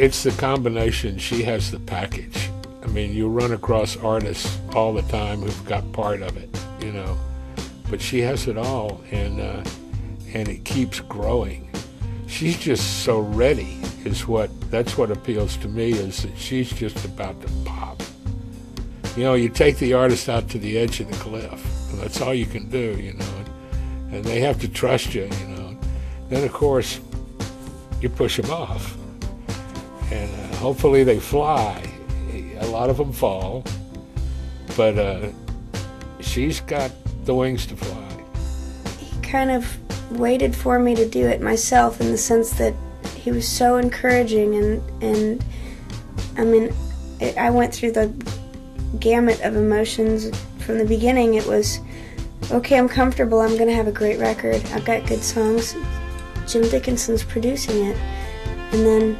it's the combination. She has the package. I mean, you run across artists all the time who've got part of it, you know, but she has it all, and it keeps growing. She's just so ready. That's what appeals to me, is that she's just about to pop. You know, you take the artist out to the edge of the cliff, and that's all you can do, you know, and they have to trust you, you know. Then, of course, you push them off, and hopefully they fly. A lot of them fall, but she's got the wings to fly. He kind of waited for me to do it myself, in the sense that he was so encouraging, and I mean, I went through the gamut of emotions. From the beginning it was, okay, I'm comfortable, I'm going to have a great record, I've got good songs, Jim Dickinson's producing it, and then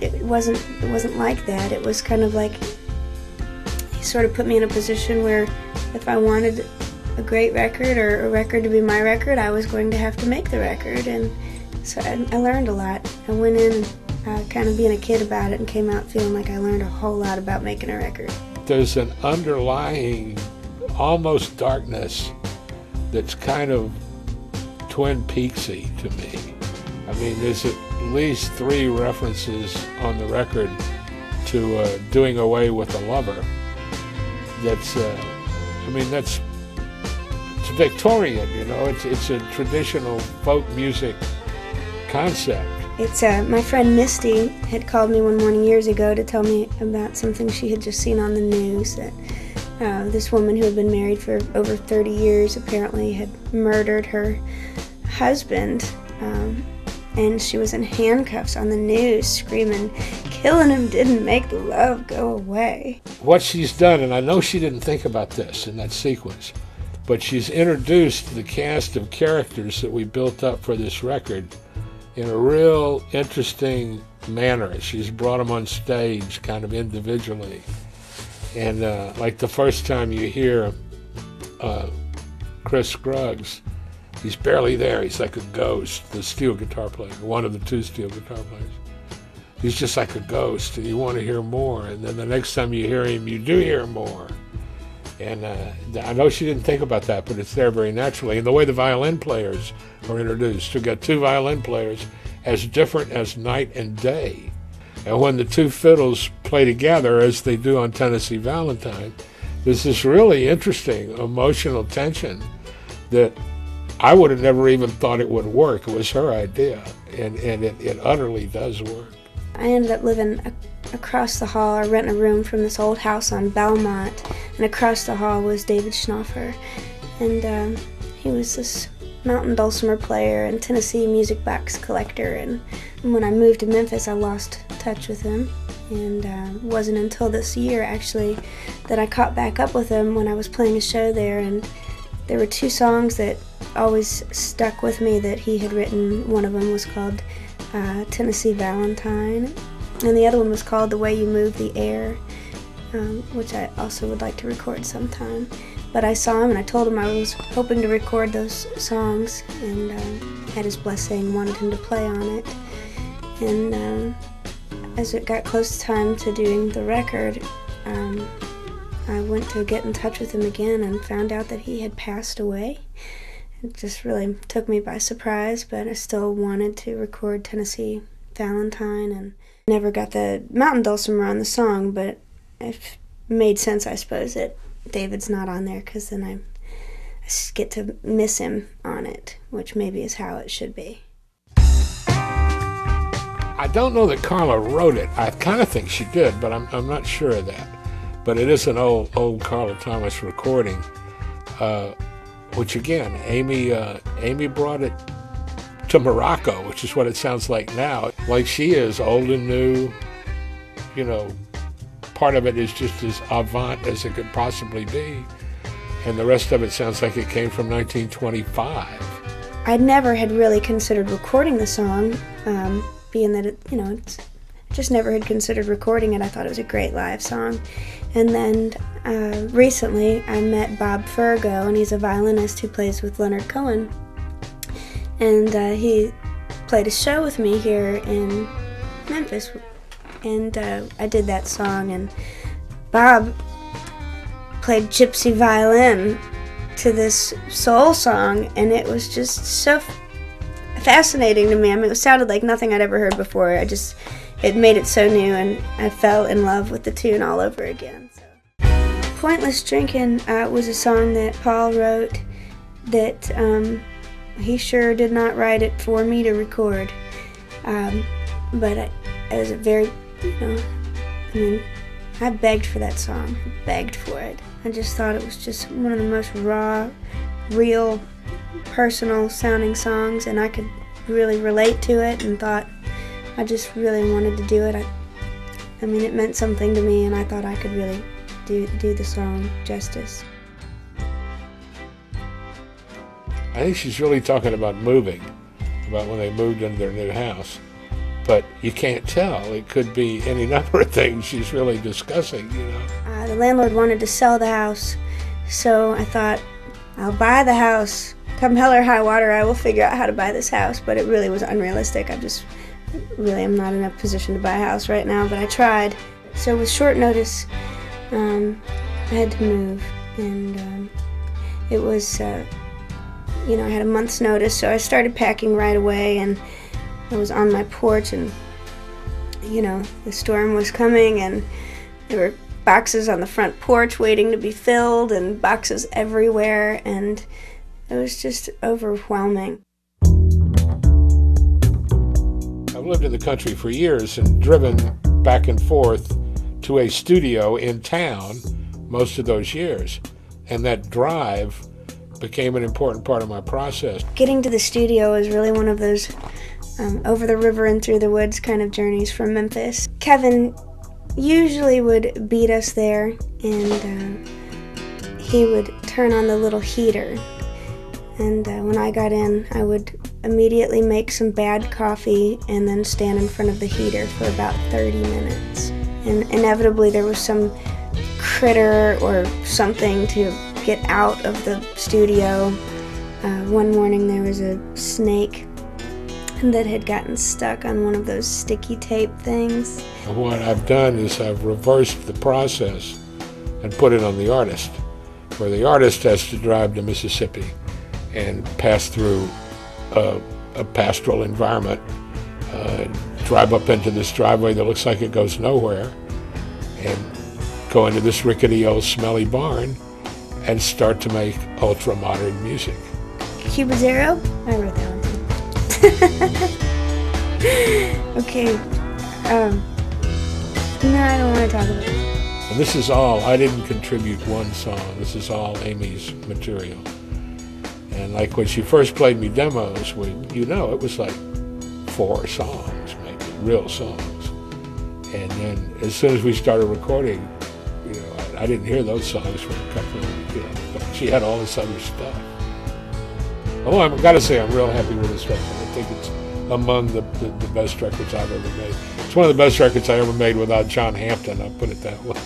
it wasn't like that. It was kind of like he sort of put me in a position where if I wanted a great record, or a record to be my record, I was going to have to make the record. And so I learned a lot. I went in kind of being a kid about it, and came out feeling like I learned a whole lot about making a record. There's an underlying almost darkness that's kind of Twin Peaksy to me. I mean, there's at least 3 references on the record to doing away with a lover. That's, I mean, it's Victorian, you know. It's a traditional folk music concept. It's my friend Misty had called me one morning years ago to tell me about something she had just seen on the news, that this woman who had been married for over 30 years apparently had murdered her husband, and she was in handcuffs on the news screaming, "Killing him didn't make the love go away." What she's done, and I know she didn't think about this in that sequence, but she's introduced the cast of characters that we built up for this record in a real interesting manner. She's brought them on stage kind of individually. And like the first time you hear Chris Scruggs, he's barely there. He's like a ghost, the steel guitar player, one of the 2 steel guitar players. He's just like a ghost, and you want to hear more. And then the next time you hear him, you do hear more. And I know she didn't think about that, but it's there very naturally. And the way the violin players are introduced, we've got 2 violin players as different as night and day. And when the 2 fiddles play together, as they do on Tennessee Valentine, there's this really interesting emotional tension that I would have never even thought it would work. It was her idea, and it utterly does work. I ended up living across the hall, or renting a room from this old house on Belmont, and across the hall was David Schnoffer, and he was this mountain dulcimer player and Tennessee music box collector, and when I moved to Memphis I lost touch with him, and it wasn't until this year actually that I caught back up with him when I was playing a show there, and there were 2 songs that always stuck with me that he had written. One of them was called Tennessee Valentine, and the other one was called The Way You Move the Air, which I also would like to record sometime. But I saw him and I told him I was hoping to record those songs, and had his blessing, wanted him to play on it. And as it got close time to doing the record, I went to get in touch with him again and found out that he had passed away. It just really took me by surprise, but I still wanted to record Tennessee Valentine, and never got the mountain dulcimer on the song, but it made sense, I suppose, that David's not on there, because then I get to miss him on it, which maybe is how it should be. I don't know that Carla wrote it. I kind of think she did, but I'm not sure of that. But it is an old Carla Thomas recording, which again, Amy brought it to Morocco, which is what it sounds like now. Like she is, old and new, you know, part of it is just as avant as it could possibly be, and the rest of it sounds like it came from 1925. I never had really considered recording the song, being that just never had considered recording it. I thought it was a great live song. And then recently I met Bob Fergo, and he's a violinist who plays with Leonard Cohen. And he played a show with me here in Memphis, and I did that song, and Bob played gypsy violin to this soul song, and it was just so fascinating to me. I mean, it sounded like nothing I'd ever heard before. It made it so new, and I fell in love with the tune all over again. So. Pointless Drinkin' was a song that Paul wrote that he sure did not write it for me to record. But I was a very, I begged for that song. I begged for it. I just thought it was just one of the most raw, real, personal sounding songs, and I could really relate to it, and thought I just really wanted to do it. I mean, it meant something to me, and I thought I could really do the song justice. I think she's really talking about moving, about when they moved into their new house. But you can't tell. It could be any number of things she's really discussing, The landlord wanted to sell the house, so I thought, I'll buy the house. Come hell or high water, I will figure out how to buy this house. But it really was unrealistic. I'm not in a position to buy a house right now, but I tried. So with short notice, I had to move, and it was, I had a month's notice, so I started packing right away, and I was on my porch, and, the storm was coming, and there were boxes on the front porch waiting to be filled, and boxes everywhere, and it was just overwhelming. I've lived in the country for years and driven back and forth to a studio in town most of those years, and that drive became an important part of my process. Getting to the studio is really one of those over the river and through the woods kind of journeys from Memphis. Kevin usually would beat us there, and he would turn on the little heater. And when I got in, I would immediately make some bad coffee and then stand in front of the heater for about 30 minutes. And inevitably there was some critter or something to get out of the studio. One morning there was a snake that had gotten stuck on one of those sticky tape things. What I've done is I've reversed the process and put it on the artist, where the artist has to drive to Mississippi and pass through a pastoral environment, drive up into this driveway that looks like it goes nowhere, and go into this rickety old smelly barn and start to make ultra-modern music. Cuba Zero? I wrote that one too. Okay. No, I don't want to talk about it. And this is all, I didn't contribute one song. This is all Amy's material. And like when she first played me demos, it was like 4 songs, maybe, real songs. And then as soon as we started recording, I didn't hear those songs for a couple of, but she had all this other stuff. Oh, I've got to say I'm real happy with this record. I think it's among the best records I've ever made. It's one of the best records I ever made without John Hampton, I'll put it that way.